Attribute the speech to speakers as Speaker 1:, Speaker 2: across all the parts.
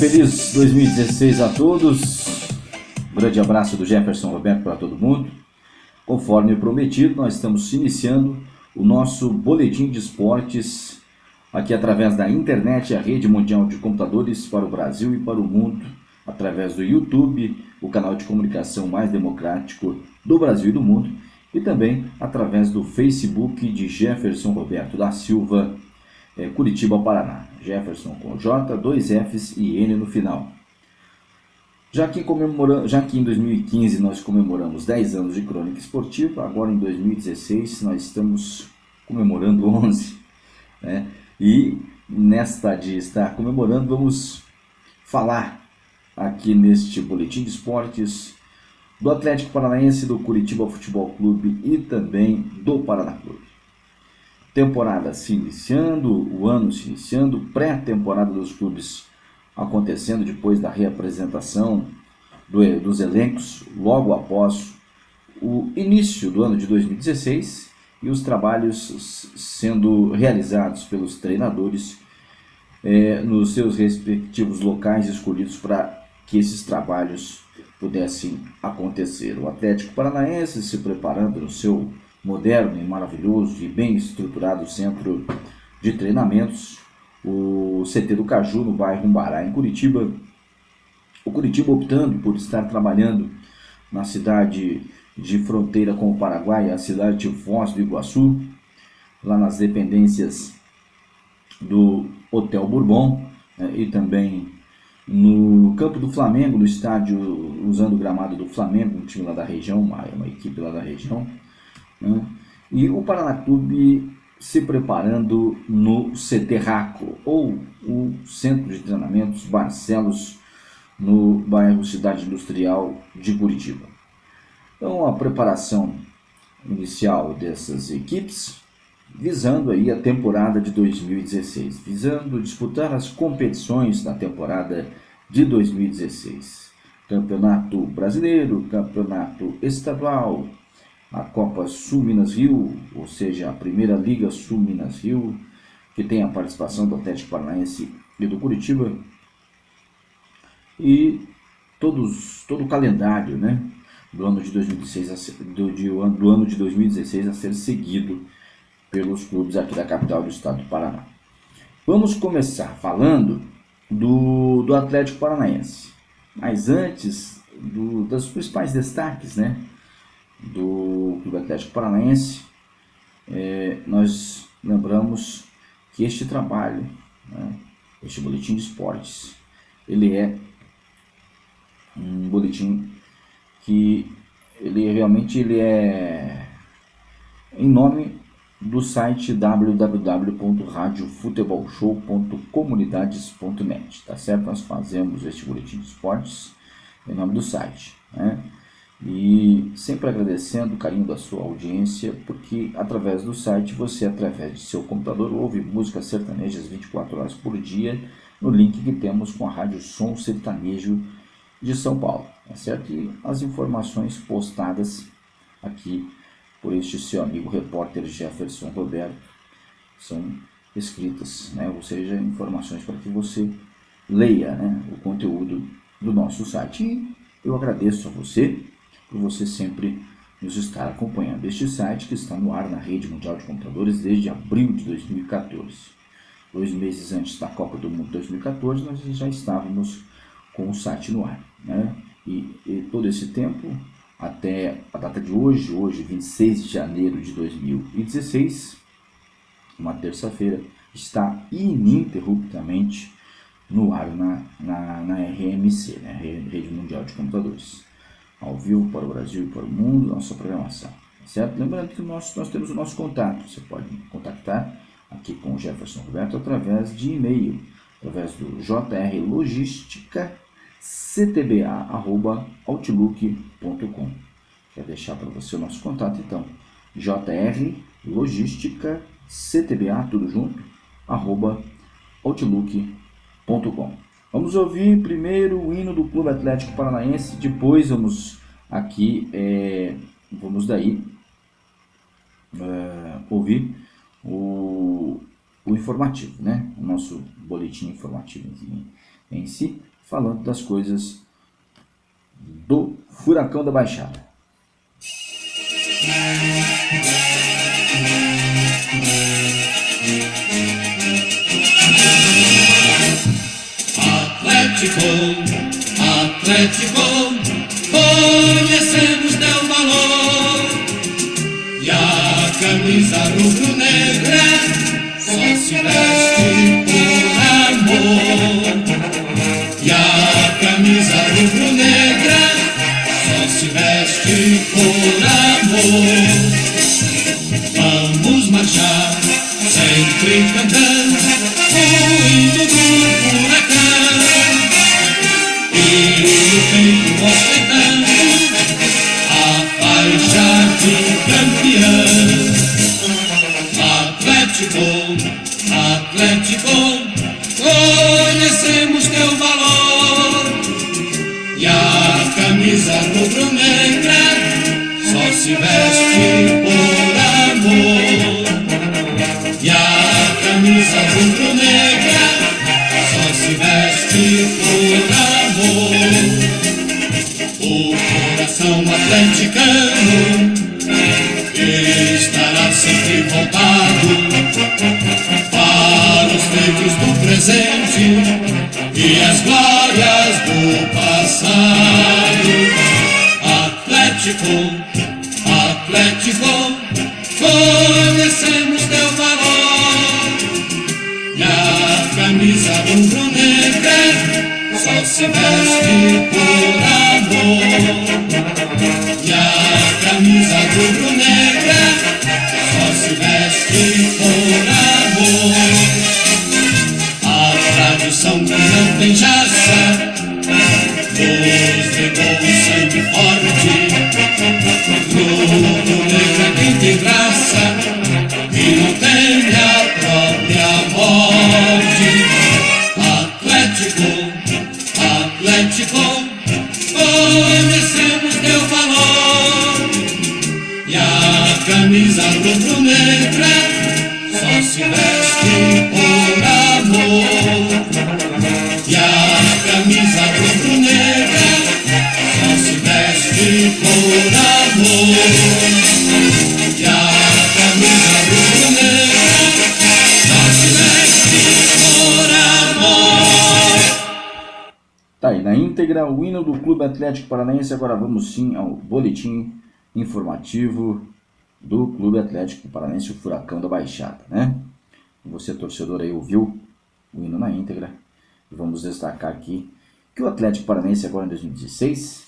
Speaker 1: feliz 2016 a todos. Um grande abraço do Jefferson Roberto para todo mundo. Conforme prometido, nós estamos iniciando o nosso boletim de esportes aqui através da internet, a rede mundial de computadores para o Brasil e para o mundo, através do YouTube, o canal de comunicação mais democrático do Brasil e do mundo, e também através do Facebook de Jefferson Roberto da Silva, Curitiba, Paraná. Jefferson com J, 2 Fs e N no final. Já que em 2015 nós comemoramos 10 anos de crônica esportiva, agora em 2016 nós estamos comemorando 11, né? E nesta de estar comemorando, vamos falar aqui neste boletim de esportes do Atlético Paranaense, do Curitiba Futebol Clube e também do Paraná Clube. Temporada se iniciando, o ano se iniciando, pré-temporada dos clubes acontecendo depois da reapresentação dos elencos, logo após o início do ano de 2016 e os trabalhos sendo realizados pelos treinadores nos seus respectivos locais escolhidos para que esses trabalhos pudessem acontecer. O Atlético Paranaense se preparando no seu moderno e maravilhoso e bem estruturado centro de treinamentos, o CT do Caju, no bairro Umbará, em Curitiba. O Curitiba optando por estar trabalhando na cidade de fronteira com o Paraguai, a cidade de Foz do Iguaçu, lá nas dependências do Hotel Bourbon, e também no campo do Flamengo, no estádio, usando o gramado do Flamengo, um time lá da região, uma equipe lá da região, né? E o Paraná Clube se preparando no CT Raco, ou o Centro de Treinamentos Barcelos, no bairro Cidade Industrial de Curitiba. Então, a preparação inicial dessas equipes, visando aí a temporada de 2016, visando disputar as competições da temporada de 2016. Campeonato Brasileiro, Campeonato Estadual, a Copa Sul Minas Rio, ou seja, a Primeira Liga Sul Minas Rio, que tem a participação do Atlético Paranaense e do Curitiba, e todo o calendário, né, do ano de 2016 do ano de 2016 a ser seguido pelos clubes aqui da capital do estado do Paraná. Vamos começar falando do Atlético Paranaense, mas antes dos principais destaques, né, do Clube Atlético Paranaense, nós lembramos que este trabalho, né, este boletim de esportes, ele é um boletim que ele é em nome do site www.radiofutebolshow.comunidades.net, tá certo? Nós fazemos este boletim de esportes em nome do site, né? E sempre agradecendo o carinho da sua audiência, porque através do site você, através de seu computador, ouve músicas sertanejas 24 horas por dia no link que temos com a Rádio Som Sertanejo de São Paulo, tá certo? E as informações postadas aqui por este seu amigo repórter Jefferson Roberto são escritas, né? Ou seja, informações para que você leia, né, o conteúdo do nosso site. E eu agradeço a você por você sempre nos estar acompanhando. Este site que está no ar na rede mundial de computadores desde abril de 2014. 2 meses antes da Copa do Mundo 2014, nós já estávamos com o site no ar, né? E todo esse tempo, até a data de hoje, 26 de janeiro de 2016, uma terça-feira, está ininterruptamente no ar na RMC, né? Rede Mundial de Computadores, ao vivo para o Brasil e para o mundo, nossa programação, certo? Lembrando que nós temos o nosso contato, você pode contactar aqui com o Jefferson Roberto através de e-mail, através do jrlogisticactba@outlook.com. Quer deixar para você o nosso contato, então, jrlogisticactba, tudo junto, @outlook.com. Vamos ouvir primeiro o hino do Clube Atlético Paranaense, depois vamos aqui, ouvir o informativo, né? O nosso boletim informativo em si, falando das coisas do Furacão da Baixada.
Speaker 2: Atlético, conhecemos teu valor, e a camisa rubro-negra só se veste por amor. E a camisa rubro-negra só se veste por amor. Vamos marchar sempre cantando o hino do Furacão, e no peito ostentando a faixa de campeão. Atlético, conhecemos teu valor, e a camisa rubro-negra só se veste por amor. E a camisa rubro-negra só se veste por amor. O coração atleticano estará sempre voltado para os feitos do presente e as glórias do passado. Atlético, conhecemos teu valor, e a camisa rubro-negra só se veste por amor. E a camisa rubro-negra só se veste por amor. A tradição que não tem jaça nos legou um sangue forte. Rubro-negra quem tem graça e não teme a própria morte. Atlético, conhecemos teu valor, e a camisa rubro-negra só se veste por amor. E a camisa rubro-negra só se veste por amor. E a camisa rubro-negra só se veste por amor.
Speaker 1: Tá aí na íntegra o hino do Clube Atlético Paranaense. Agora vamos sim ao boletim informativo do Clube Atlético Paranaense, o Furacão da Baixada, né? Você, torcedor, aí ouviu o hino na íntegra. E vamos destacar aqui que o Atlético Paranaense agora em 2016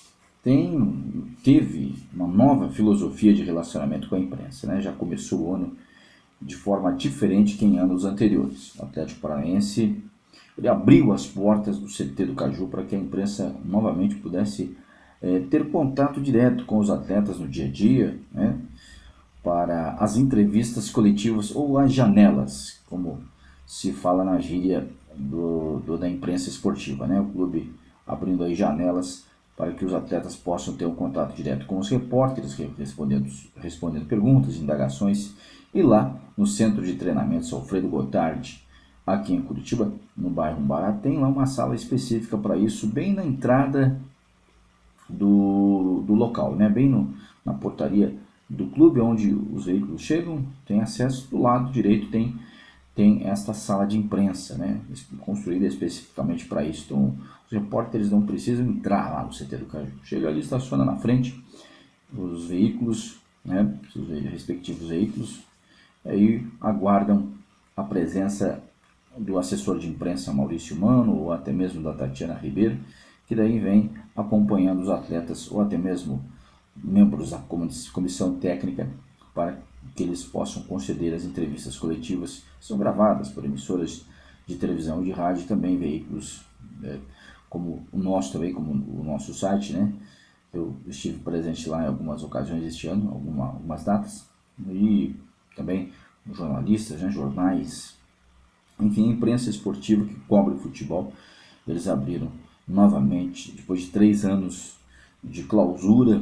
Speaker 1: teve uma nova filosofia de relacionamento com a imprensa, né? Já começou o ano de forma diferente que em anos anteriores. O Atlético Paranaense ele abriu as portas do CT do Caju para que a imprensa novamente pudesse ter contato direto com os atletas no dia a dia, né? Para as entrevistas coletivas ou as janelas, como se fala na gíria da imprensa esportiva, né? O clube abrindo aí janelas para que os atletas possam ter um contato direto com os repórteres, respondendo perguntas, indagações, e lá no Centro de Treinamentos Alfredo Gotardi, aqui em Curitiba, no bairro Umbará, tem lá uma sala específica para isso, bem na entrada do local, né? Bem na portaria do clube, onde os veículos chegam, tem acesso. Do lado direito tem esta sala de imprensa, né? Construída especificamente para isso. Então, os repórteres não precisam entrar lá no CT do Caju. Chega ali, estaciona na frente os veículos, né? Os respectivos veículos, aí aguardam a presença do assessor de imprensa Maurício Mano, ou até mesmo da Tatiana Ribeiro, que daí vem acompanhando os atletas, ou até mesmo membros da comissão técnica, para que eles possam conceder as entrevistas coletivas, que são gravadas por emissoras de televisão e de rádio, também veículos como o nosso, também como o nosso site, né? Eu estive presente lá em algumas ocasiões este ano, algumas datas, e também jornalistas, né, jornais, enfim, a imprensa esportiva que cobre o futebol. Eles abriram novamente, depois de 3 anos de clausura,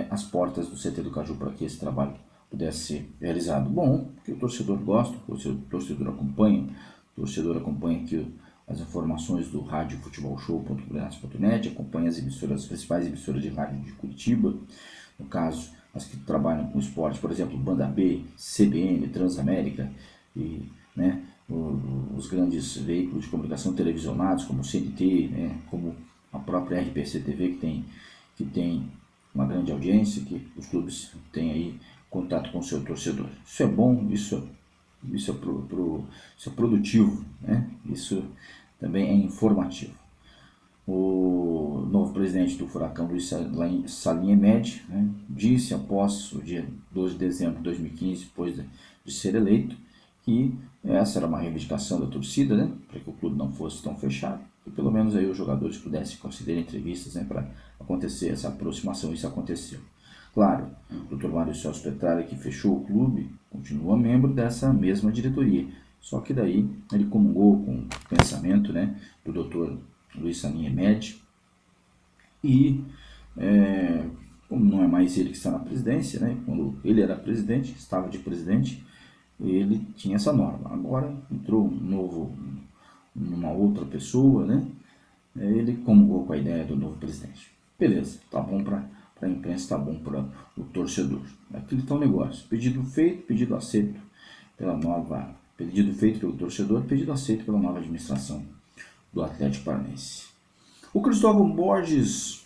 Speaker 1: as portas do CT do Caju para que esse trabalho pudesse ser realizado. Bom, porque o torcedor gosta, o torcedor acompanha aqui as informações do radiofutebolshow.net, acompanhe as principais emissoras de rádio de Curitiba, no caso, as que trabalham com esporte, por exemplo, Banda B, CBN, Transamérica, e, né, os grandes veículos de comunicação televisionados, como o CNT, né, como a própria RPC TV, que tem uma grande audiência, que os clubes têm aí contato com o seu torcedor. Isso é bom, isso é produtivo, né? Isso também é informativo. O novo presidente do Furacão, Luiz Salim Emed, né, disse após o dia 12 de dezembro de 2015, depois de ser eleito, que essa era uma reivindicação da torcida, né, para que o clube não fosse tão fechado, que pelo menos aí os jogadores pudessem conceder entrevistas, né, para acontecer essa aproximação. Isso aconteceu. Claro, o Dr. Mário Celso Petralha, que fechou o clube, continua membro dessa mesma diretoria, só que daí ele comungou com o pensamento, né, do Dr. Luiz Salim Emed, e como não é mais ele que está na presidência, né, quando ele era presidente, estava de presidente, ele tinha essa norma. Agora entrou uma outra pessoa, né, ele comungou com a ideia do novo presidente. Beleza, tá bom para a imprensa, tá bom para o torcedor. Aquele tal negócio, pedido feito, pedido aceito pedido feito pelo torcedor, pedido aceito pela nova administração do Atlético Paranaense. O Cristóvão Borges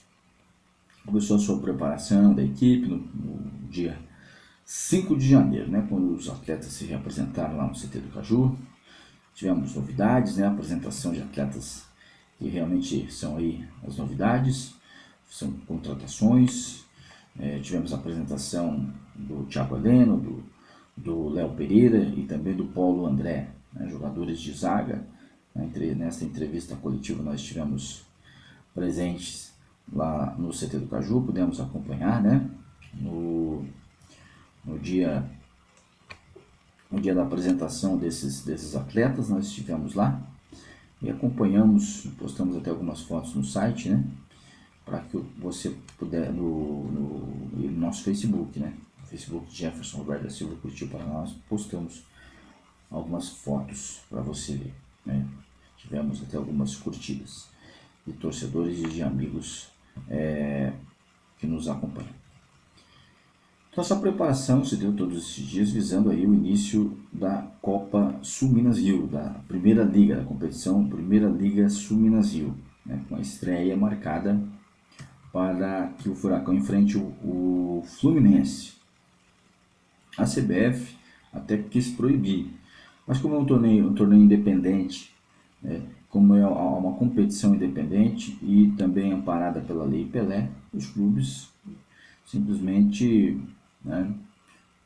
Speaker 1: começou a sua preparação da equipe no dia 5 de janeiro, né, quando os atletas se reapresentaram lá no CT do Caju. Tivemos novidades, né, apresentação de atletas que realmente são aí as novidades, são contratações. Tivemos a apresentação do Thiago Heleno, do Léo Pereira e também do Paulo André, né, jogadores de zaga. Nesta entrevista coletiva nós estivemos presentes lá no CT do Caju, pudemos acompanhar, né, no dia da apresentação desses atletas. Nós estivemos lá e acompanhamos, postamos até algumas fotos no site, né, para que você puder, no nosso Facebook, né, Facebook de Jefferson Roberto da Silva Curitiba Paraná, nós postamos algumas fotos para você ver, né. Tivemos até algumas curtidas de torcedores e de amigos que nos acompanham. Então essa preparação se deu todos esses dias visando aí o início da Copa Sul Minas Rio, da Primeira Liga, da competição Primeira Liga Sul Minas Rio, né, com a estreia marcada para que o Furacão enfrente o Fluminense. A CBF até quis proibir, mas como é um torneio independente, como é uma competição independente e também amparada pela Lei Pelé, os clubes simplesmente, né,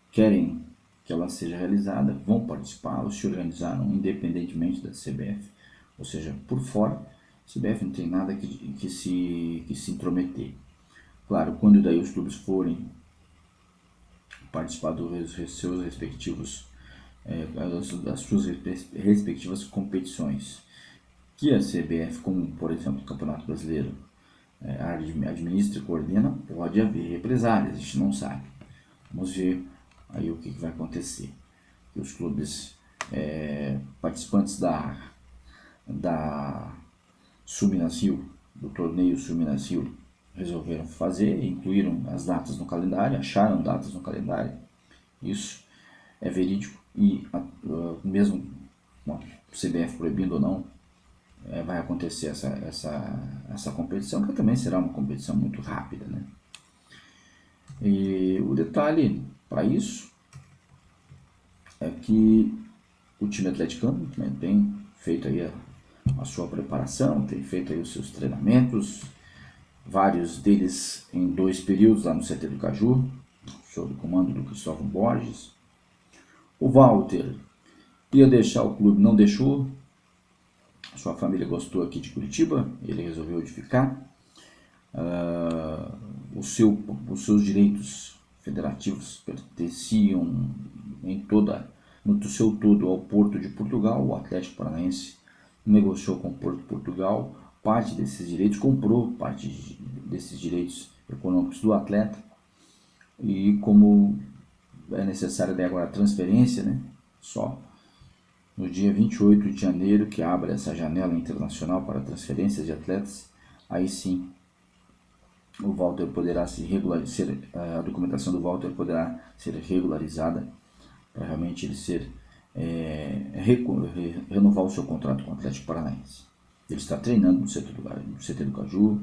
Speaker 1: querem que ela seja realizada, vão participar, ou se organizaram independentemente da CBF, ou seja, por fora. A CBF não tem nada que se intrometer. Claro, quando daí os clubes forem participar dos seus respectivos, das suas respectivas competições, que a CBF, como por exemplo o Campeonato Brasileiro, administra e coordena, pode haver represálias, a gente não sabe. Vamos ver aí o que vai acontecer. E os clubes participantes da Sul Minas Rio, do torneio Sul Minas Rio, resolveram fazer, incluíram as datas no calendário, acharam datas no calendário. Isso é verídico e mesmo com a CBF proibindo ou não, vai acontecer essa competição, que também será uma competição muito rápida, né? E o detalhe para isso é que o time atleticano, né, tem feito aí a sua preparação, tem feito aí os seus treinamentos, vários deles em 2 períodos lá no CT do Caju, sob o comando do Cristóvão Borges. O Walter ia deixar o clube, não deixou. Sua família gostou aqui de Curitiba, ele resolveu ficar. Os seus direitos federativos pertenciam no seu todo ao Porto de Portugal. O Atlético Paranaense negociou com o Porto de Portugal parte desses direitos, comprou parte desses direitos econômicos do atleta, e como é necessária agora a transferência, né, só no dia 28 de janeiro, que abre essa janela internacional para transferências de atletas, aí sim o Walter poderá se regularizar, a documentação do Walter poderá ser regularizada para realmente ele ser renovar o seu contrato com o Atlético Paranaense. Ele está treinando no CT do Caju,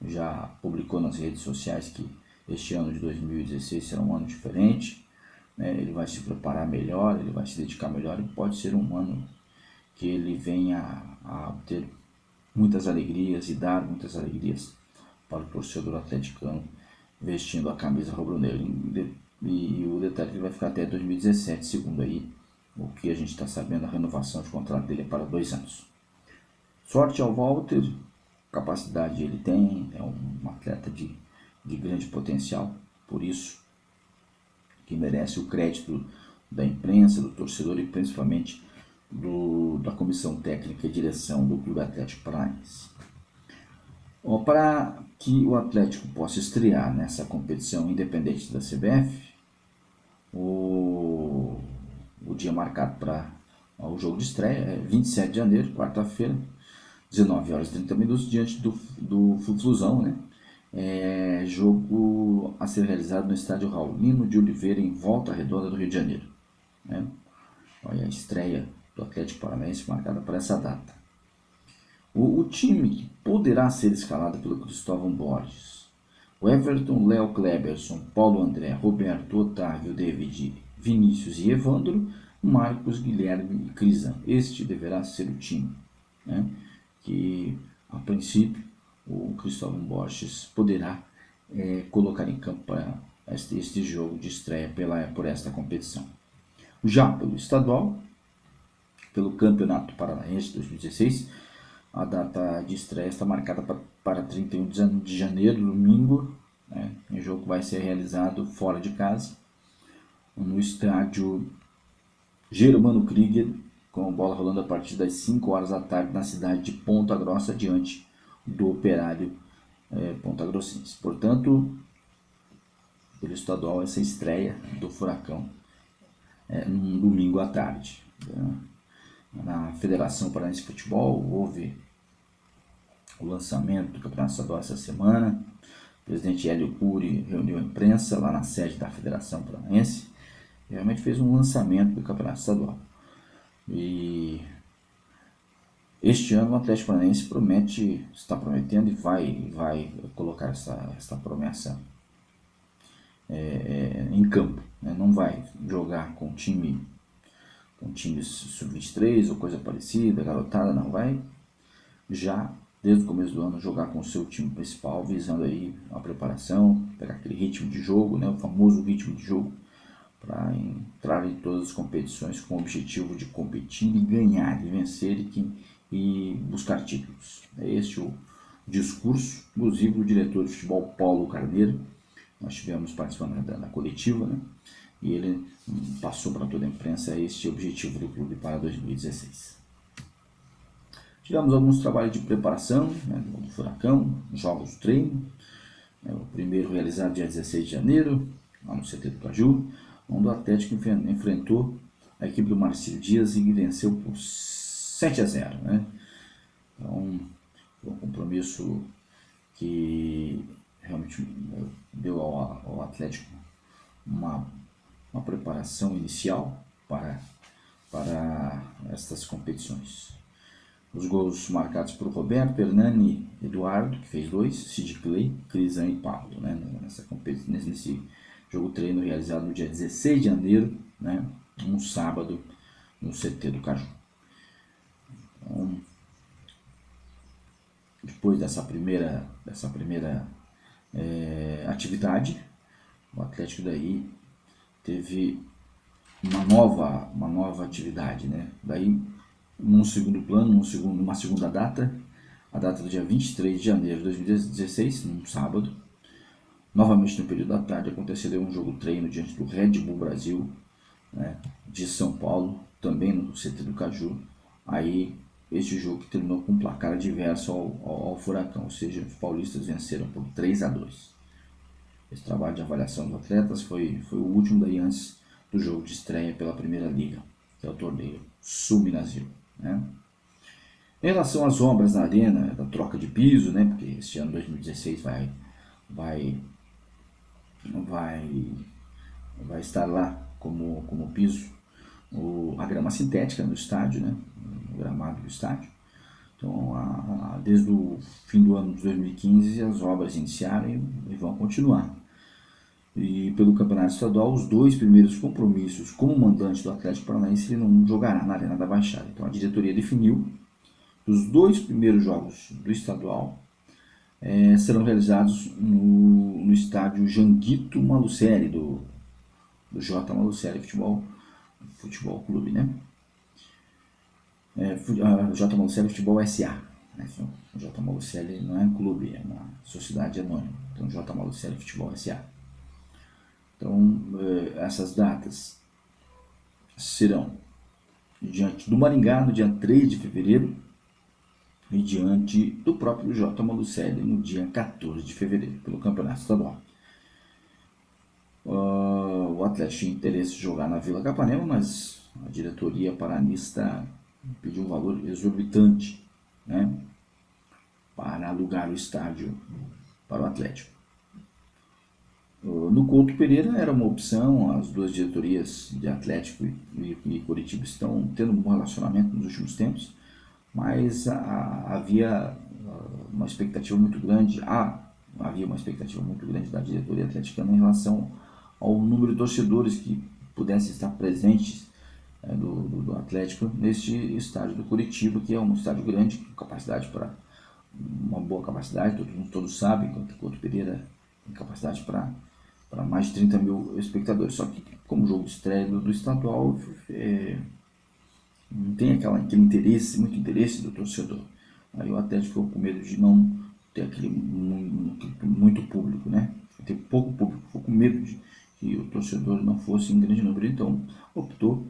Speaker 1: já publicou nas redes sociais que este ano de 2016 será um ano diferente, né? Ele vai se preparar melhor, ele vai se dedicar melhor e pode ser um ano que ele venha a ter muitas alegrias e dar muitas alegrias para o torcedor atleticano vestindo a camisa rubro-negra. E o detalhe é que ele vai ficar até 2017, segundo aí o que a gente está sabendo, a renovação de contrato dele é para 2 anos. Sorte ao Walter, capacidade ele tem, é um atleta de grande potencial, por isso que merece o crédito da imprensa, do torcedor e principalmente da comissão técnica e direção do Clube Atlético Paranaense. Para que o Atlético possa estrear nessa competição independente da CBF, o dia marcado para o jogo de estreia é 27 de janeiro, quarta-feira, 19 horas e 30 minutos, diante do Flusão, né? Jogo a ser realizado no estádio Raulino de Oliveira, em Volta Redonda do Rio de Janeiro, né? Olha a estreia do Atlético Paranaense marcada para essa data. O time que poderá ser escalado pelo Cristóvão Borges: o Everton, Léo Kleberson, Paulo André, Roberto, Otávio, David, Vinícius e Evandro, Marcos, Guilherme e Crisan. Este deverá ser o time, né? Que a princípio o Cristóvão Borges poderá colocar em campo para este jogo de estreia por esta competição. Já pelo estadual, pelo Campeonato Paranaense 2016, a data de estreia está marcada para 31 de janeiro, domingo, né? O jogo vai ser realizado fora de casa, no estádio Germano Krieger, com a bola rolando a partir das 5 horas da tarde na cidade de Ponta Grossa, diante do Operário Ponta-Grossense. Portanto, pelo estadual, essa estreia do Furacão num domingo à tarde. Na Federação Paranaense de Futebol houve o lançamento do Campeonato Estadual essa semana. O presidente Hélio Cury reuniu a imprensa lá na sede da Federação Paranaense e realmente fez um lançamento do Campeonato Estadual. E este ano o Atlético Paranaense está prometendo e vai colocar essa promessa em campo, né? Não vai jogar com times sub-23 ou coisa parecida, garotada, não, vai já desde o começo do ano jogar com o seu time principal, visando aí a preparação, pegar aquele ritmo de jogo, né? O famoso ritmo de jogo, para entrar em todas as competições com o objetivo de competir e ganhar, de vencer e buscar títulos. É este o discurso, inclusive, do diretor de futebol Paulo Carneiro. Nós tivemos participando da coletiva, né? E ele passou para toda a imprensa este objetivo do clube para 2016. Tivemos alguns trabalhos de preparação, né, do Furacão, jogos de treino. O primeiro realizado dia 16 de janeiro, lá no CT do Caju, onde o Atlético enfrentou a equipe do Marcílio Dias e venceu por 7-0, né? Então, foi um compromisso que realmente deu ao Atlético uma preparação inicial para estas competições. Os gols marcados por Roberto, Hernani, Eduardo, que fez 2, Sid Clay, Crisan e Pablo, né? Nesse jogo treino realizado no dia 16 de janeiro, né? Um sábado, no CT do Caju. Então, depois dessa primeira atividade, o Atlético daí teve uma nova atividade, né? Daí, num segundo plano, numa segunda data, a data do dia 23 de janeiro de 2016, num sábado, novamente no período da tarde, aconteceu um jogo treino diante do Red Bull Brasil, né, de São Paulo, também no CT do Caju. Aí, este jogo que terminou com um placar adverso ao Furacão, ou seja, os paulistas venceram por 3-2. Esse trabalho de avaliação dos atletas foi o último daí antes do jogo de estreia pela Primeira Liga, que é o torneio Sul Minas Rio, né? Em relação às obras na arena, da troca de piso, né? Porque este ano 2016 vai estar lá como piso a grama sintética no estádio, né? O gramado do estádio. Então, desde o fim do ano de 2015, as obras iniciaram e vão continuar. E pelo Campeonato Estadual, os 2 primeiros compromissos como mandante do Atlético Paranaense, ele não jogará na Arena da Baixada. Então, a diretoria definiu que os 2 primeiros jogos do estadual serão realizados no estádio Janguito Malucelli, do J. Malucelli Futebol Clube, né? J. Malucelli Futebol S.A. Né? O J. Malucelli não é um clube, é uma sociedade anônima. Então, J. Malucelli Futebol S.A. Então, essas datas serão diante do Maringá no dia 3 de fevereiro e diante do próprio J. Malucelli no dia 14 de fevereiro, pelo Campeonato Estadual. O Atlético tinha interesse de jogar na Vila Capanema, mas a diretoria paranista pediu um valor exorbitante, né, para alugar o estádio para o Atlético. No Couto Pereira era uma opção, as 2 diretorias de Atlético e Coritiba estão tendo um bom relacionamento nos últimos tempos, mas havia uma expectativa muito grande da diretoria atleticana em relação ao número de torcedores que pudessem estar presentes do Atlético neste estádio do Coritiba, que é um estádio grande, com uma boa capacidade, todos sabem que o Couto Pereira tem capacidade para mais de 30 mil espectadores, só que como jogo de estreia do estadual não tem aquele muito interesse do torcedor. Aí o Atlético ficou com medo de não ter aquele muito público, né? Ter pouco público, ficou com medo de que o torcedor não fosse em grande número, então optou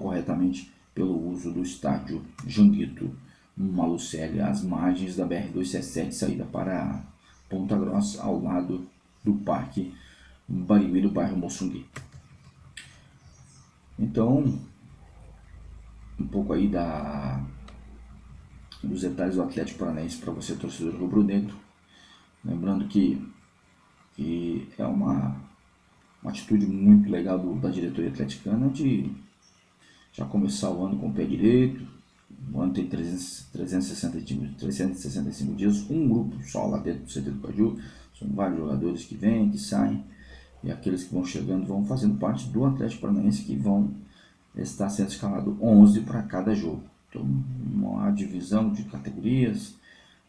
Speaker 1: corretamente pelo uso do estádio Janguito Malucelli, às margens da BR-277, saída para Ponta Grossa, ao lado do Parque Barigui, do bairro Moçungui. Então, um pouco aí dos detalhes do Atlético Paranaense para você, torcedor rubro-negro. Lembrando que é uma atitude muito legal da diretoria atleticana de já começar o ano com o pé direito. O ano tem 365 dias, um grupo só lá dentro do CT do Paju. São vários jogadores que vêm, que saem, e aqueles que vão chegando vão fazendo parte do Atlético Paranaense, que vão estar sendo escalado 11 para cada jogo. Então, uma divisão de categorias,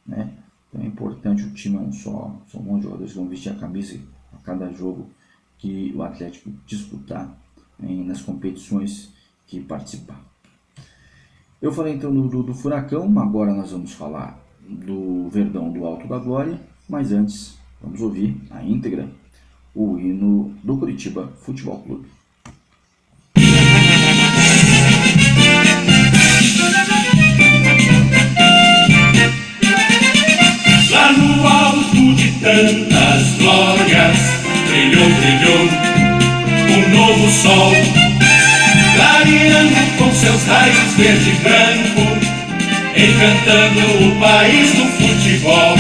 Speaker 1: né? Então é importante, o time é um só, são bons jogadores que vão vestir a camisa a cada jogo que o Atlético disputar nas competições que participar. Eu falei então do Furacão, agora nós vamos falar do Verdão do Alto da Glória, mas antes vamos ouvir a íntegra o hino do Coritiba Futebol Clube.
Speaker 2: Lá no alto de tantas glórias, brilhou um novo sol, clareando com seus raios verde e branco, encantando o país do futebol.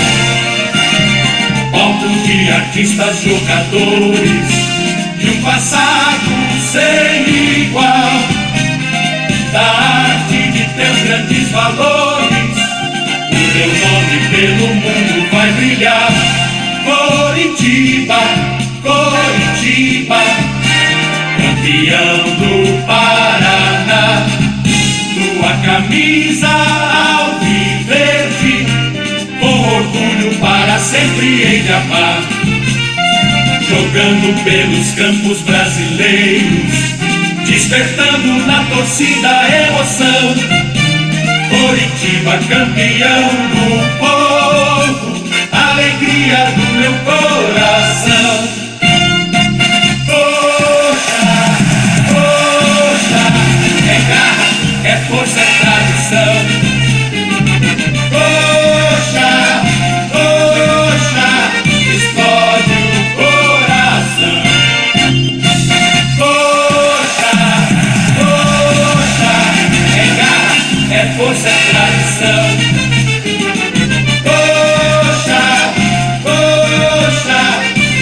Speaker 2: Alto de artistas, jogadores, de um passado sem igual, da arte de teus grandes valores, o teu nome pelo mundo vai brilhar. Coritiba, Coritiba, campeão do Paraná, tua camisa alviverde, com orgulho para sempre em te amar. Jogando pelos campos brasileiros, despertando na torcida a emoção. Coritiba, campeão do povo, alegria do meu coração. Poxa, poxa, é garra, é força, é tradição. Poxa, poxa, explode o coração. Poxa, poxa, força, é tradição. Coxa, coxa,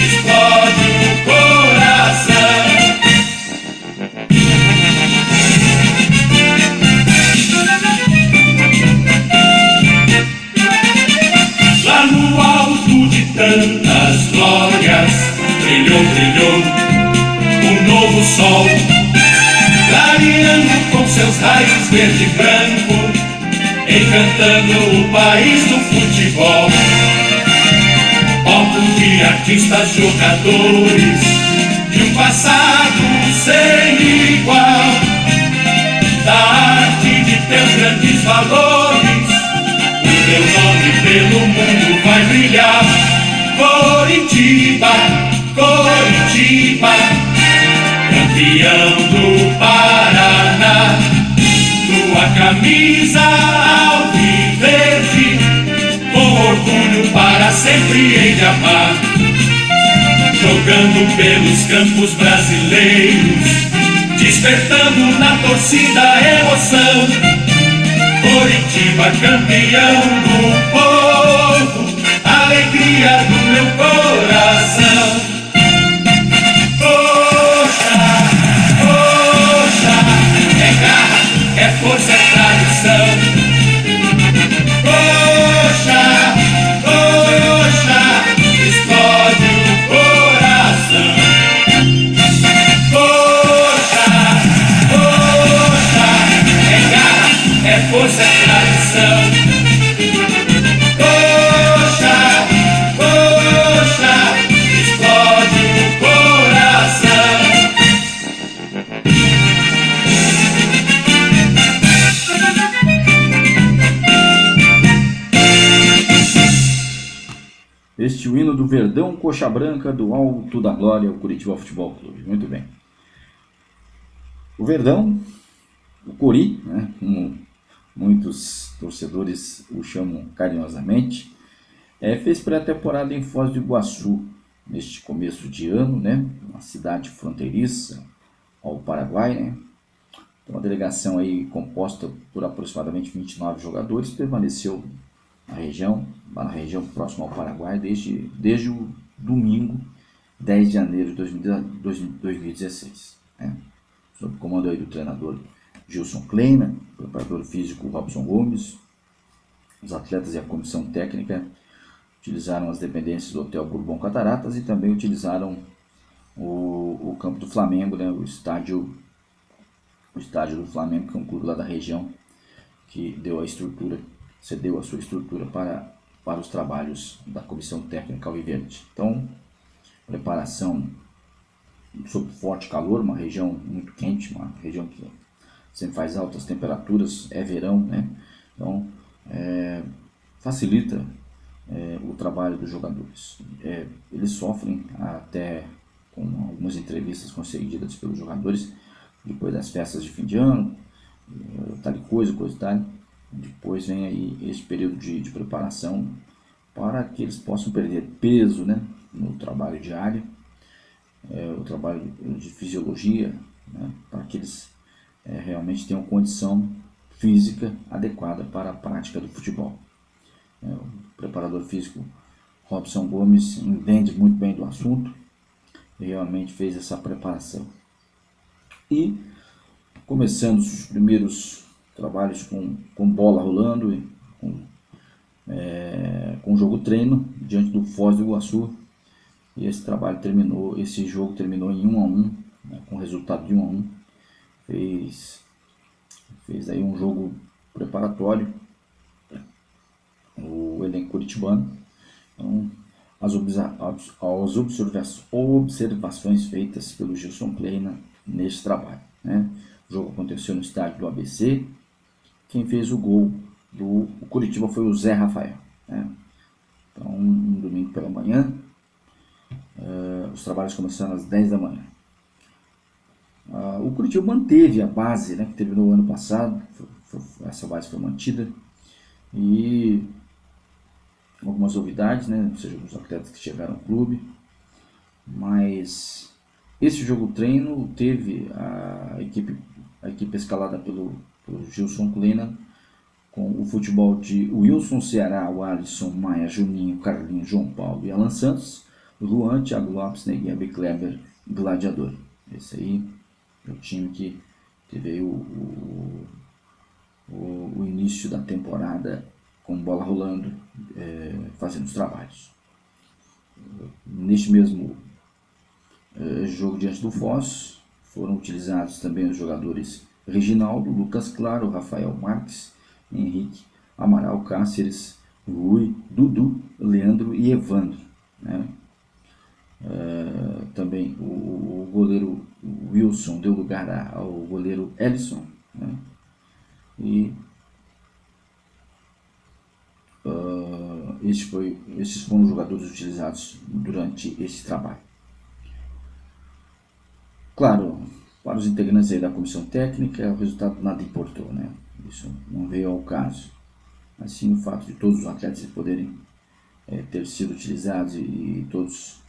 Speaker 2: explode o coração. Lá no alto de tantas glórias, brilhou, brilhou um novo sol, clareando com seus raios verde e branco, encantando o país do futebol. Palco de artistas, jogadores, de um passado sem igual, da arte de teus grandes valores, o teu nome pelo mundo vai brilhar. Coritiba, Coritiba, campeão do Paraná, tua camisa alviverde, com orgulho para sempre hei de amar. Jogando pelos campos brasileiros, despertando na torcida a emoção. Coritiba, campeão do povo, alegria do meu coração. É força, é tradição. Coxa, coxa, explode o coração. Coxa, coxa, é garra, é força, é tradição. Coxa, coxa, explode o coração.
Speaker 1: Este é o hino do Verdão Coxa Branca do Alto da Glória, o Curitiba Futebol Clube. Muito bem. O Verdão, o Cori, né, como muitos torcedores o chamam carinhosamente, fez pré-temporada em Foz do Iguaçu neste começo de ano, né, uma cidade fronteiriça ao Paraguai, né. Então, uma delegação aí composta por aproximadamente 29 jogadores permaneceu na região próxima ao Paraguai desde o domingo 10 de janeiro de 2016, né? Sob o comando aí do treinador Gilson Kleina, preparador físico Robson Gomes. Os atletas e a comissão técnica utilizaram as dependências do Hotel Bourbon Cataratas e também utilizaram o campo do Flamengo, né? o estádio do Flamengo, que é um clube lá da região que cedeu a sua estrutura para os trabalhos da comissão técnica alviverde. Então, preparação sob forte calor, uma região muito quente, uma região que sempre faz altas temperaturas, é verão, né? Então, facilita o trabalho dos jogadores. Eles sofrem até, com algumas entrevistas concedidas pelos jogadores, depois das festas de fim de ano, tal coisa e tal. Depois vem aí esse período de preparação para que eles possam perder peso, né, no trabalho diário, o trabalho de fisiologia, né, para que eles realmente tenham condição física adequada para a prática do futebol. O preparador físico Robson Gomes entende muito bem do assunto e realmente fez essa preparação. E começando os primeiros trabalhos com bola rolando, com jogo treino diante do Foz do Iguaçu, e esse jogo terminou em 1-1, né, com resultado de 1-1. Fez aí um jogo preparatório o elenco curitibano. Então, as observações feitas pelo Gilson Kleina nesse trabalho, né? O jogo aconteceu no estádio do ABC. Quem fez o gol do Curitiba foi o Zé Rafael, né? Então, um domingo pela manhã, os trabalhos começaram às 10 da manhã. O Curitiba manteve a base, né, que terminou o ano passado. Essa base foi mantida, e algumas novidades, né, ou seja, os atletas que chegaram ao clube. Mas esse jogo treino teve a equipe escalada pelo Gilson Kleina com o futebol de Wilson, Ceará, o Alisson, Maia, Juninho, Carlinhos, João Paulo e Alan Santos, Juan, Thiago Lopes, Negueba e Kleber, Gladiador. Esse aí é o time que teve o início da temporada com bola rolando, fazendo os trabalhos. Neste mesmo jogo diante do Foz, foram utilizados também os jogadores Reginaldo, Lucas Claro, Rafael Marques, Henrique, Amaral, Cáceres, Rui, Dudu, Leandro e Evandro, né? Também o goleiro Wilson deu lugar ao goleiro Ellison, né? E esses foram os jogadores utilizados durante esse trabalho. Claro, para os integrantes aí da comissão técnica, o resultado nada importou, né? Isso não veio ao caso. Assim, o fato de todos os atletas poderem ter sido utilizados e todos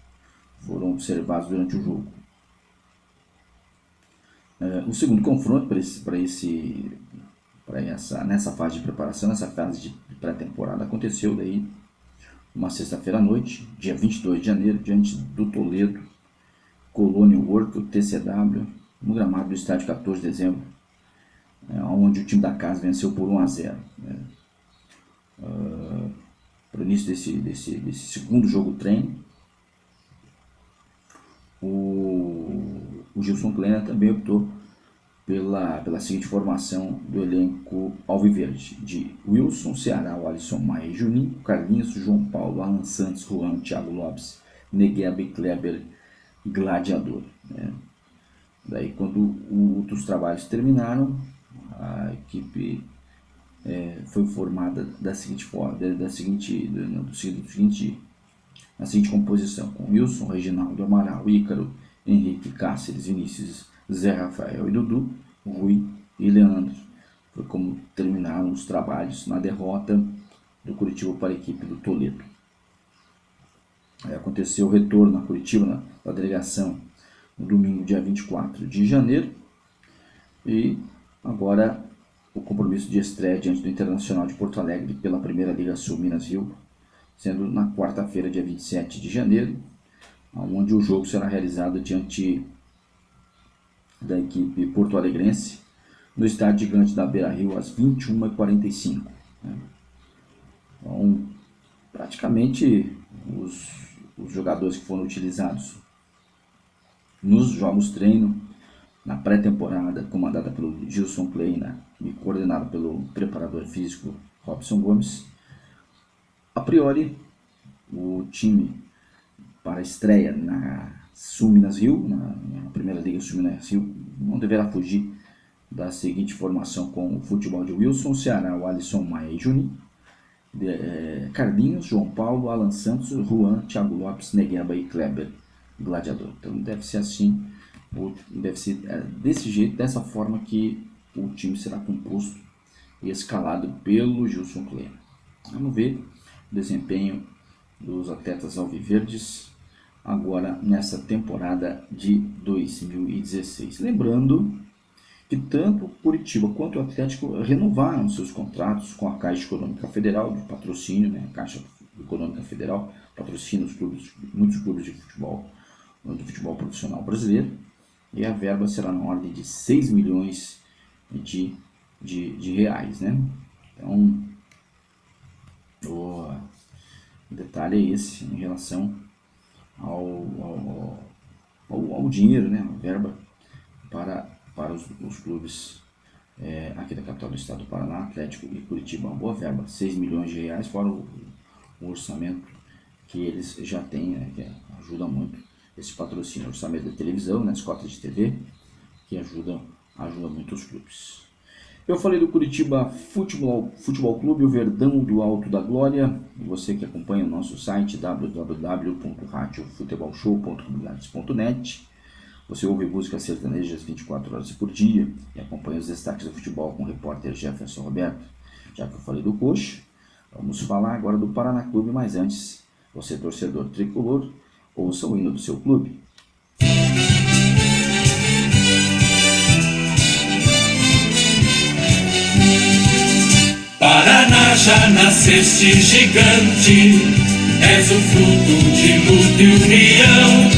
Speaker 1: foram observados durante o jogo. O segundo confronto nessa fase de preparação, nessa fase de pré-temporada, aconteceu daí uma sexta-feira à noite, dia 22 de janeiro, diante do Toledo, Colônia Work, o TCW, no gramado do estádio 14 de dezembro, onde o time da casa venceu por 1-0. Para o início desse segundo jogo treino, o Gilson Kleina também optou pela seguinte formação do elenco alviverde: de Wilson, Ceará, o Alisson, Maia e Juninho, Carlinhos, João Paulo, Alan Santos, Juan, Thiago Lopes, Negueba e Kleber, Gladiador, né? Daí, quando os trabalhos terminaram, a equipe foi formada na seguinte composição: com Wilson, Reginaldo, Amaral, Ícaro, Henrique, Cáceres, Vinícius, Zé Rafael e Dudu, Rui e Leandro. Foi como terminaram os trabalhos na derrota do Curitiba para a equipe do Toledo. Aconteceu o retorno a Curitiba da delegação no domingo, dia 24 de janeiro, e agora o compromisso de estreia diante do Internacional de Porto Alegre pela Primeira Liga Sul Minas Rio, sendo na quarta-feira, dia 27 de janeiro, onde o jogo será realizado diante da equipe porto-alegrense no estádio gigante da Beira-Rio às 21h45. Né? Então, praticamente os jogadores que foram utilizados nos jogos treino, na pré-temporada, comandada pelo Gilson Kleina e coordenada pelo preparador físico Robson Gomes, a priori, o time para a estreia na Sul Minas Rio, na Primeira Liga Sul Minas Rio, não deverá fugir da seguinte formação: com o futebol de Wilson, Ceará, o Alisson, Maia e Juninho, Carlinhos, João Paulo, Alan Santos, Juan, Thiago Lopes, Negueba e Kleber, Gladiador. Então deve ser assim, deve ser desse jeito, dessa forma que o time será composto e escalado pelo Gilson Kleina. Vamos ver o desempenho dos atletas alviverdes agora nessa temporada de 2016. Lembrando que tanto o Curitiba quanto o Atlético renovaram seus contratos com a Caixa Econômica Federal de patrocínio, né? A Caixa Econômica Federal patrocina muitos clubes de futebol, do futebol profissional brasileiro, e a verba será na ordem de 6 milhões de reais, né? Então, o detalhe é esse em relação ao dinheiro, né? A verba para os clubes aqui da capital do estado do Paraná, Atlético e Curitiba. Uma boa verba, 6 milhões de reais, fora o orçamento que eles já têm, né? Que ajuda muito esse patrocínio, orçamento da televisão, né? As cotas de TV, que ajuda muito os clubes. Eu falei do Curitiba Futebol Clube, o Verdão do Alto da Glória. Você que acompanha o nosso site www.radiofutebolshow.comunidades.net. Você ouve músicas sertanejas 24 horas por dia e acompanha os destaques do futebol com o repórter Jefferson Roberto. Já que eu falei do Coxa, vamos falar agora do Paraná Clube, mas antes, você torcedor tricolor, ouça o hino do seu clube.
Speaker 2: já nasceste gigante, és o fruto de luta e união.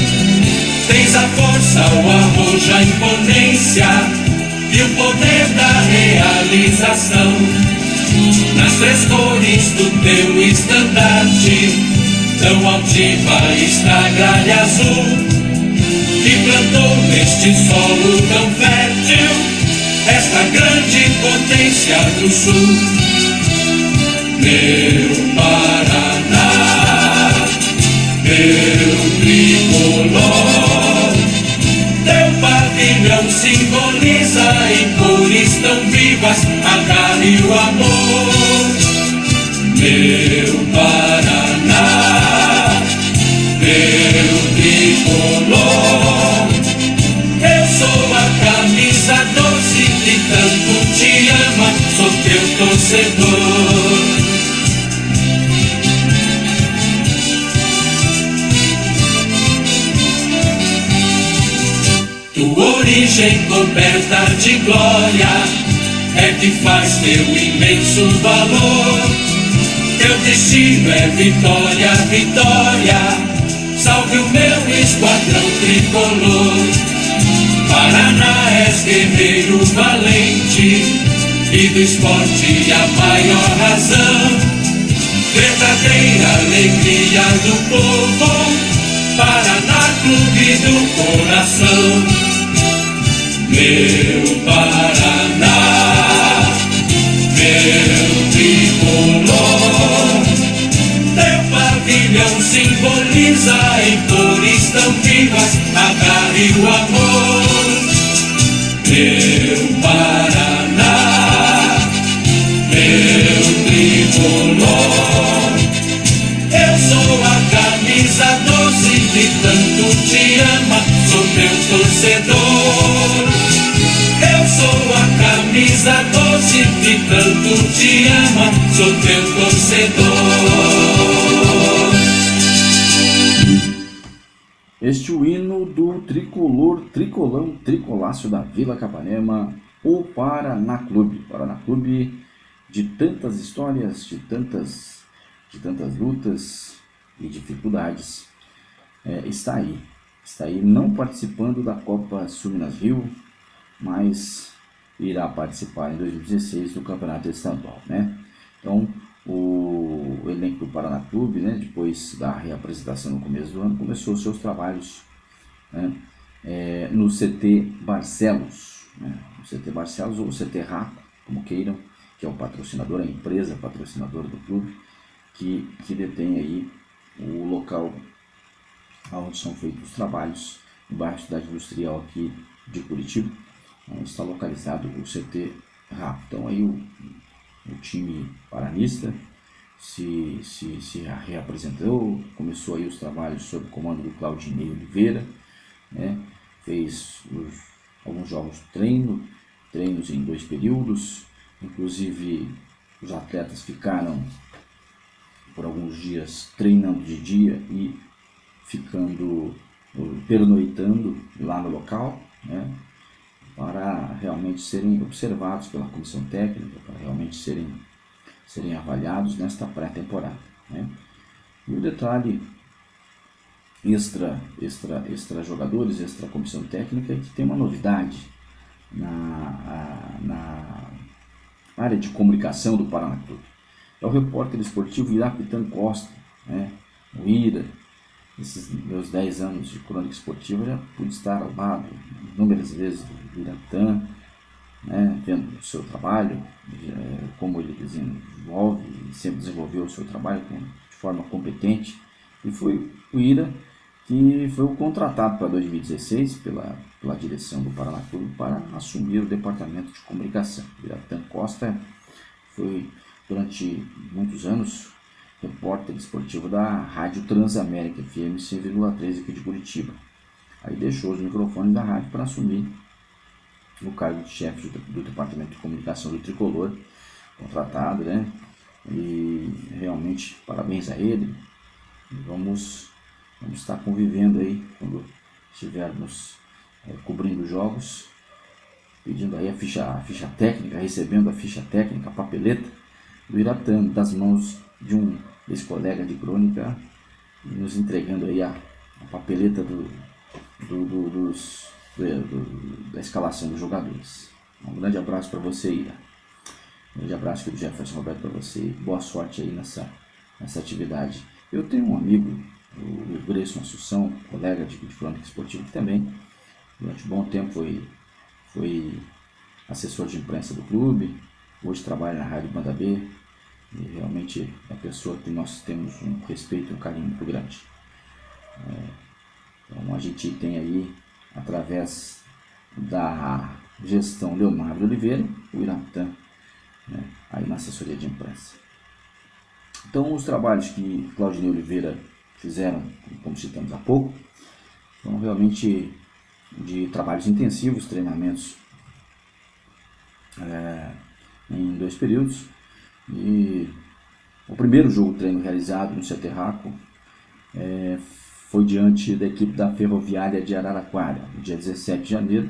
Speaker 2: Tens a força, o arrojo, a imponência e o poder da realização. Nas três cores do teu estandarte, tão altiva está a gralha azul, que plantou neste solo tão fértil esta grande potência do sul. Meu Paraná, meu tricolor, teu pavilhão simboliza em cores tão vivas a garra e o amor. Meu Paraná, meu tricolor, eu sou a camisa doce que tanto te ama, sou teu torcedor. Tua origem coberta de glória é que faz teu imenso valor. Teu destino é vitória, vitória. Salve o meu esquadrão tricolor. Paraná és guerreiro valente e do esporte a maior razão. Verdadeira alegria do povo, Paraná Clube do coração. Meu Paraná, meu tricolor, teu pavilhão simboliza em cores tão vivas a garra e o amor. Meu Paraná, meu tricolor, eu sou a camisa doce que tanto te ama, sou teu torcedor. Eu sou a camisa doce que tanto te ama, sou teu torcedor.
Speaker 1: Este é o hino do tricolor, tricolão, tricolácio da Vila Capanema, o Paraná Clube. Paraná Clube de tantas histórias, de tantas lutas e dificuldades, está aí não participando da Copa Sul Minas Rio, mas irá participar em 2016 do Campeonato Estadual, né? Então, o elenco do Paraná Clube, né, depois da reapresentação no começo do ano, começou seus trabalhos, né, no CT Barcelos, né, no CT Barcelos ou CT Raco, como queiram, que é o patrocinador, a empresa patrocinadora do clube, que detém aí o local onde são feitos os trabalhos, no bairro Cidade Industrial aqui de Curitiba, onde está localizado o CT Raco. Então aí o time paranista se reapresentou, começou aí os trabalhos sob o comando do Claudinei Oliveira, né? Fez alguns jogos treinos em 2 períodos, inclusive os atletas ficaram por alguns dias treinando de dia e pernoitando lá no local, né, para realmente serem observados pela comissão técnica, para realmente serem avaliados nesta pré-temporada, né. E o detalhe extra jogadores, extra comissão técnica, é que tem uma novidade na área de comunicação do Paraná Clube. É o repórter esportivo Irapitan Costa, né, o Ira. Esses meus 10 anos de crônica esportiva, eu já pude estar ao lado inúmeras vezes do Irapitan, né, vendo o seu trabalho, como ele desenvolve e sempre desenvolveu o seu trabalho de forma competente. E foi o Ira que foi o contratado para 2016 pela direção do Paraná Clube para assumir o departamento de comunicação. O Irapitan Costa foi durante muitos anos repórter esportivo da Rádio Transamérica FM 100,3 aqui de Curitiba. Aí deixou os microfones da rádio para assumir o cargo de chefe do departamento de comunicação do Tricolor, contratado, né? E realmente parabéns a ele. Vamos estar convivendo aí quando estivermos cobrindo jogos, pedindo aí a ficha técnica, recebendo a ficha técnica, a papeleta, do Iratã, das mãos de um ex-colega de crônica, nos entregando aí a papeleta da escalação dos jogadores. Um grande abraço para você, Ira. Um grande abraço aqui do Jefferson Roberto para você. Boa sorte aí nessa atividade. Eu tenho um amigo, o Grayson Assunção, colega de crônica esportiva, que também durante um bom tempo foi assessor de imprensa do clube, hoje trabalha na Rádio Banda B, e realmente é uma pessoa que nós temos um respeito e um carinho muito grande. Então a gente tem aí, através da gestão Leonardo Oliveira, o Iratã, né, aí na assessoria de imprensa. Então os trabalhos que Claudinei Oliveira fizeram, como citamos há pouco, foram realmente de trabalhos intensivos, treinamentos em 2 períodos, e o primeiro jogo treino realizado no CT Raco foi diante da equipe da Ferroviária de Araraquara, no dia 17 de janeiro,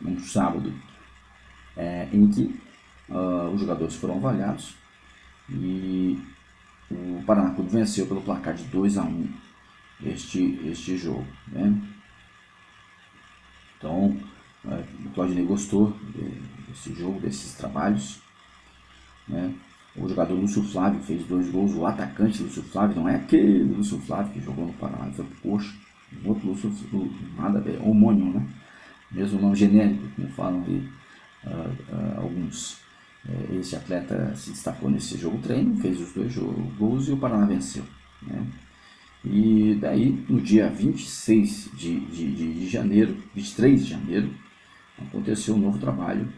Speaker 1: um sábado, em que os jogadores foram avaliados e o Paraná Clube venceu pelo placar de 2-1 este jogo, né? Então, o Claudinei gostou desse jogo, desses trabalhos, né? O jogador Lúcio Flávio fez 2 gols, o atacante Lúcio Flávio, não é aquele Lúcio Flávio que jogou no Paraná, foi pro Coxa, o outro Lúcio, nada a ver, homônimo, né? Mesmo nome genérico, como falam aí alguns. Esse atleta se destacou nesse jogo treino, fez os 2 gols e o Paraná venceu, né? E daí, no dia 23 de janeiro, aconteceu um novo trabalho,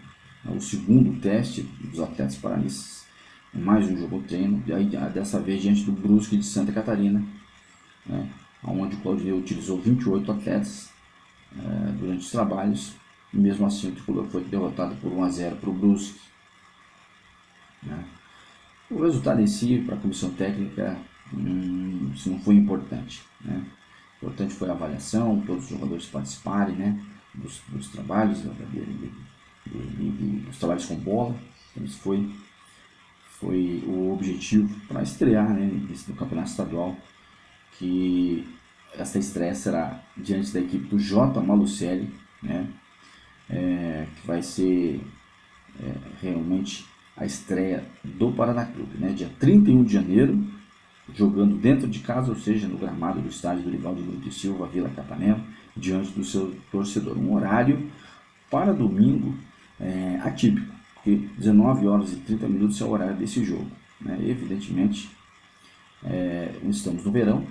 Speaker 1: o segundo teste dos atletas paranistas, mais um jogo treino, e aí, dessa vez diante do Brusque de Santa Catarina, né, onde o Claudinei utilizou 28 atletas durante os trabalhos, e mesmo assim o tricolor foi derrotado por 1-0 para o Brusque, né. O resultado em si, para a comissão técnica, isso não foi importante, né. Importante foi a avaliação, todos os jogadores participarem, né, dos trabalhos, dos trabalhos com bola. Isso foi o objetivo para estrear, né, no Campeonato Estadual, que essa estreia será diante da equipe do J. Malucelli, né, que vai ser realmente a estreia do Paraná Clube, né, dia 31 de janeiro, jogando dentro de casa, ou seja, no gramado do estádio do Rivaldo Brito e Silva, Vila Capanema, diante do seu torcedor. Um horário para domingo atípico, porque 19h30 é o horário desse jogo, né? Evidentemente, estamos no verão,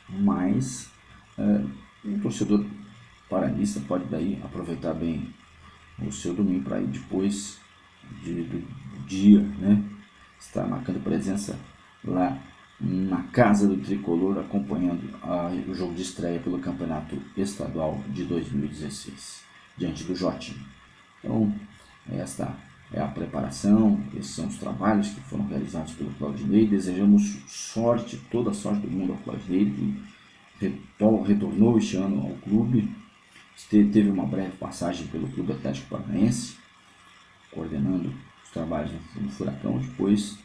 Speaker 1: mas o torcedor paranista pode daí aproveitar bem o seu domingo para ir depois do dia, né, estar marcando presença lá na casa do tricolor, acompanhando o jogo de estreia pelo Campeonato Estadual de 2016, diante do Jotinho. Então, esta é a preparação, esses são os trabalhos que foram realizados pelo Claudinei. Desejamos sorte, toda a sorte do mundo ao Claudinei, que retornou este ano ao clube, teve uma breve passagem pelo Clube Atlético Paranaense, coordenando os trabalhos no Furacão, depois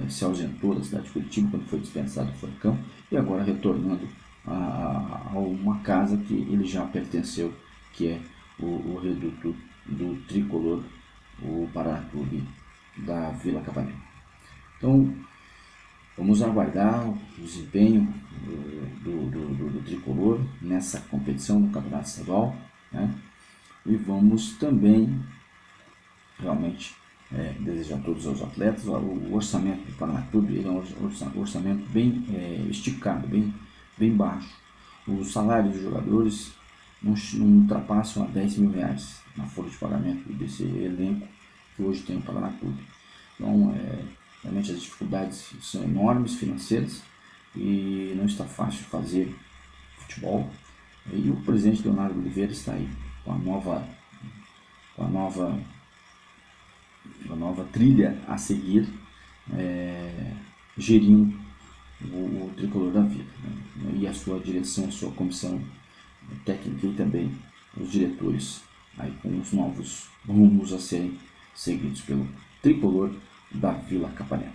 Speaker 1: se ausentou da cidade de Curitiba quando foi dispensado do Furacão, e agora retornando a uma casa que ele já pertenceu, que é o reduto do tricolor, o Paraná Clube da Vila Capanema. Então, vamos aguardar o desempenho do tricolor nessa competição no Campeonato Estadual, né? E vamos também realmente desejar a todos os atletas. O orçamento do Paraná Clube é um orçamento bem esticado, bem baixo. Os salários dos jogadores não ultrapassam a R$10 mil na folha de pagamento desse elenco que hoje tem o Paraná Clube. Então, realmente as dificuldades são enormes financeiras e não está fácil fazer futebol. E o presidente Leonardo Oliveira está aí com a nova trilha a seguir, gerindo o tricolor da vida, né? E a sua direção, a sua comissão técnica e também os diretores aí com os novos rumos a serem seguidos pelo tricolor da Vila Capanema.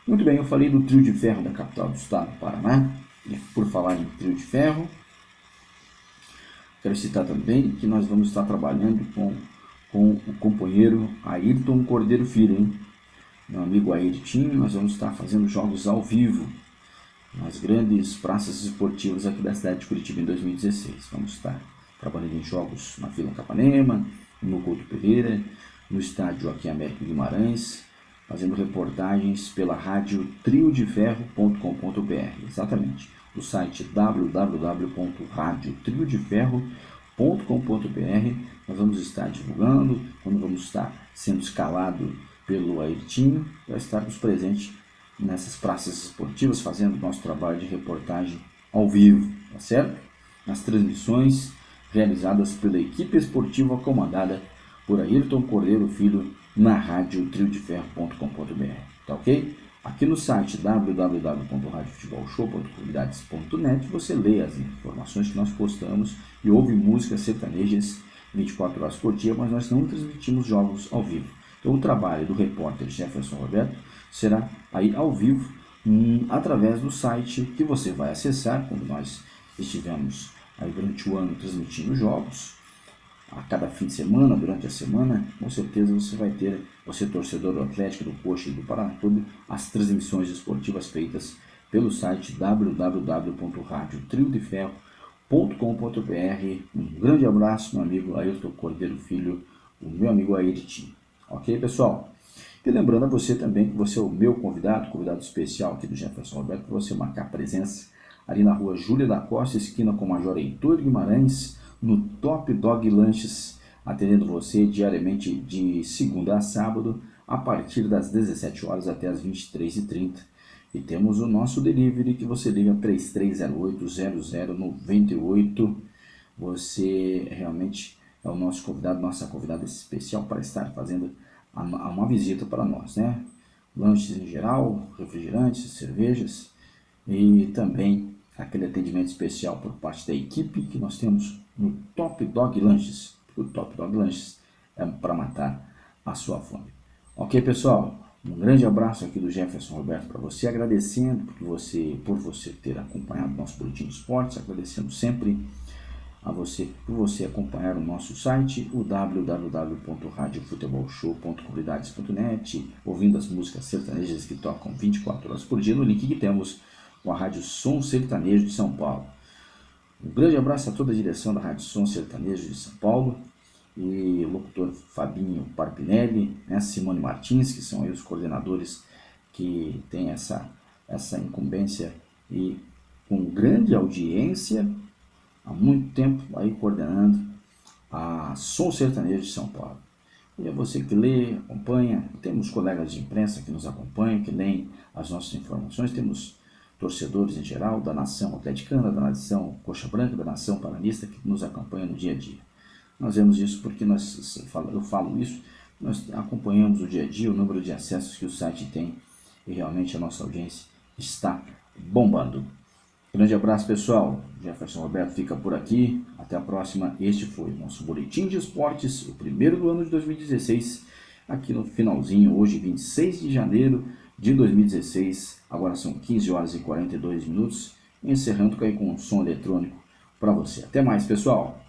Speaker 1: Muito bem, eu falei do trio de ferro da capital do estado do Paraná, e por falar em trio de ferro, quero citar também que nós vamos estar trabalhando com o companheiro Ayrton Cordeiro Filho, hein? Meu amigo Ayrton, nós vamos estar fazendo jogos ao vivo nas grandes praças esportivas aqui da cidade de Curitiba em 2016. Vamos estar trabalhando em jogos na Vila Capanema, no Couto Pereira, no estádio aqui Américo Guimarães, fazendo reportagens pela rádio triodeferro.com.br, exatamente, o site www.radiotriodeferro.com.br. Nós vamos estar divulgando, quando vamos estar sendo escalado pelo Ayrton, para estarmos presentes nessas praças esportivas, fazendo nosso trabalho de reportagem ao vivo, tá certo? Nas transmissões realizadas pela equipe esportiva comandada por Ayrton Cordeiro Filho na rádio triodeferro.com.br, tá ok? Aqui no site www.radiofutebolshow.comunidades.net você lê as informações que nós postamos e ouve músicas sertanejas 24 horas por dia, mas nós não transmitimos jogos ao vivo. Então o trabalho do repórter Jefferson Roberto será aí ao vivo através do site que você vai acessar quando nós estivermos aí durante o ano transmitindo jogos. A cada fim de semana, durante a semana, com certeza você vai ter, você torcedor do Atlético, do Coxa e do Paraná Clube, as transmissões esportivas feitas pelo site www.radiotriodeferro.com.br. Um grande abraço, meu amigo Ayrton Cordeiro Filho, o meu amigo Ayrton. Ok, pessoal? E lembrando a você também que você é o meu convidado especial aqui do Jefferson Roberto, para você marcar presença ali na rua Júlia da Costa, esquina com Major Heitor Guimarães, no Top Dog Lanches, atendendo você diariamente de segunda a sábado, a partir das 17 horas até as 23h30. E temos o nosso delivery, que você liga 3308-0098. Você realmente é o nosso convidado, nossa convidada especial para estar fazendo uma visita para nós, né? Lanches em geral, refrigerantes, cervejas e também aquele atendimento especial por parte da equipe que nós temos no Top Dog Lanches. O Top Dog Lanches é para matar a sua fome. Ok, pessoal? Um grande abraço aqui do Jefferson Roberto para você, agradecendo por você ter acompanhado o nosso boletim de esportes, agradecendo sempre a você por você acompanhar o nosso site, o www.radiofutebolshow.comunidades.net, ouvindo as músicas sertanejas que tocam 24 horas por dia no link que temos com a Rádio Som Sertanejo de São Paulo. Um grande abraço a toda a direção da Rádio Som Sertanejo de São Paulo e o locutor Fabinho Parpinelli, né, Simone Martins, que são aí os coordenadores que têm essa incumbência e com grande audiência há muito tempo aí coordenando a Som Sertanejo de São Paulo. E é você que lê, acompanha, temos colegas de imprensa que nos acompanham, que leem as nossas informações, temos torcedores em geral, da nação atleticana, da nação coxa branca, da nação paranista, que nos acompanham no dia a dia. Nós vemos isso porque eu falo isso, nós acompanhamos o dia a dia, o número de acessos que o site tem e realmente a nossa audiência está bombando. Grande abraço, pessoal. Jefferson Roberto fica por aqui. Até a próxima. Este foi o nosso Boletim de Esportes, o primeiro do ano de 2016, aqui no finalzinho, hoje 26 de janeiro de 2016. Agora são 15 horas e 42 minutos, encerrando com um som eletrônico para você. Até mais, pessoal.